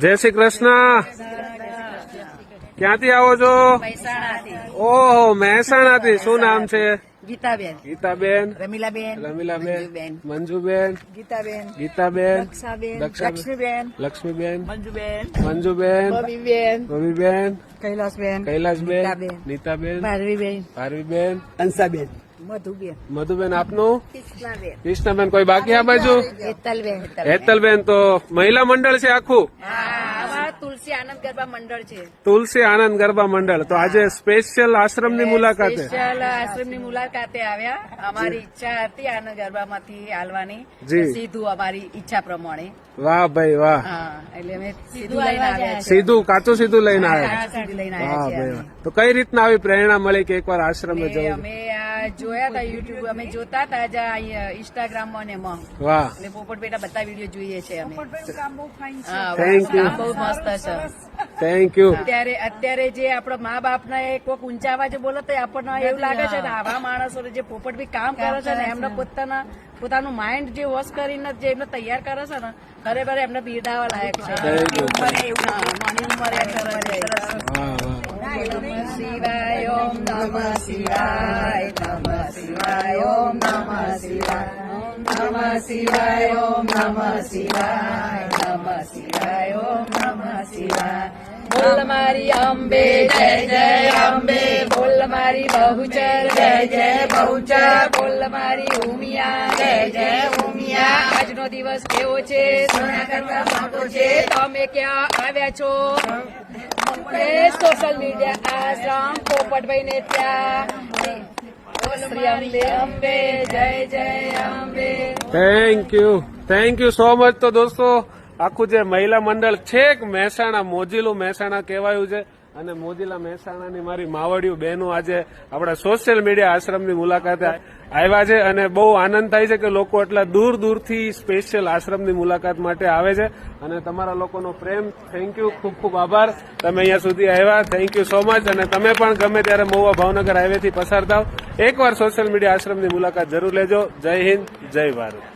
જય શ્રી કૃષ્ણ. ક્યાંથી આવો છો? ઓહો, મહેસાણાથી. શું નામ છે? ગીતાબેન, ગીતાબેન, રમીલાબેન, રમીલાબેન, મંજુબેન, ગીતાબેન, ગીતાબેન, દક્ષાબેન, દક્ષાબેન, લક્ષ્મીબેન, લક્ષ્મીબેન, મંજુબેન, મંજુબેન, બબીબેન, રવિબેન, કૈલાસબેન, કૈલાસબેન, નીતાબેન, નીતાબેન, ભારવીબેન, ભારવીબેન, અંશાબેન, મધુબેન, મધુબેન. આપનું? કૃષ્ણાબેન, કૃષ્ણબેન. કોઈ બાકી આ બાજુ? હેતલબેન, હેતલબેન. તો મહિલા મંડળ છે આખું? અમારા તુલસી આનંદ ગરબા મંડળ છે. તુલસી આનંદ ગરબા મંડળ. તો આજે સ્પેશિયલ આશ્રમની મુલાકાતે? સ્પેશિયલ આશ્રમની મુલાકાતે આવ્યા. અમારી ઈચ્છા હતી આનંદ ગરબામાંથી હાલવાની. જી. સીધું અમારી ઈચ્છા પ્રમાણે. વાહ ભાઈ વાહ. હા, એટલે અમે સીધું લઈને આવ્યા છે. સીધું કાચું સીધું લઈને આવ્યા? હા, સીધું લઈને વાહ આવ્યા ભાઈ છે વાહ. તો કઈ રીતના આવી પ્રેરણા મળી કે એકવાર આશ્રમે જવું? અમે આ જોયા હતા યુટ્યુબ, અમે જોતા હતા ઇન્સ્ટાગ્રામમાં ને એમાં. વાહ, એટલે પોપટ બેટા બધા વિડીયો જોઈએ છે અમે. હા, Thank you. કામ બહુ મસ્ત છે. Thank you. અત્યારે જે આપણા મા બાપ ને કોઈક ઊંચા અવાજે બોલે તો આપણને એવું લાગે છે ને આવા માણસો જે પોપટ બી કામ કરે છે ને એમને પોતાનું માઇન્ડ જે વોશ કરીને જે એમને તૈયાર કરે છે ને ખરેખર એમને બિરદાવા લાયક છે. Thank you. ઉંમરે એવું નાની ઉંમરે કરે છે. વાહ વાહ. નમઃ શિવાય, ઓમ નમઃ શિવાય, નમઃ શિવાય, ઓમ નમઃ શિવાય, નમઃ શિવાય, ઓમ નમઃ શિવાય, નમઃ શિવાય, ઓમ નમઃ શિવાય. બોલ મારી અંબે જય જય અંબે, બોલ મારી બહુચર જય જય બહુચર, બોલ મારી ઉમિયા જય જય ઉમિયા. આજનો દિવસ કેવો છે? સોના કરતા મોટો છે. તમે ક્યાં આવ્યા છો? સોશિયલ મીડિયા આશ્રમ પોપટભાઈ ને ત્યાં. શ્રી અંબે અંબે જય જય Ambe. Thank you so much. તો દોસ્તો, આખું જે મહિલા મંડળ છેક મહેસાણા, મોજીલું મહેસાણા કહેવાયું છે અને મોજીલા મહેસાણાની મારી માવડિયું બહેનો આજે આપણા સોશિયલ મીડિયા આશ્રમની મુલાકાતે આવ્યા છે અને બહુ આનંદ થાય છે કે લોકો એટલા દૂર દૂરથી સ્પેશિયલ આશ્રમની મુલાકાત માટે આવે છે અને તમારા લોકોનો પ્રેમ. થેન્ક યુ, ખૂબ ખૂબ આભાર. તમે અહીંયા સુધી આવ્યા. Thank you so much. અને તમે પણ ગમે ત્યારે મહુવા ભાવનગર હાઈવેથી પસાર થાવ, એકવાર સોશિયલ મીડિયા આશ્રમની મુલાકાત જરૂર લેજો. જય હિન્દ, જય ભારત.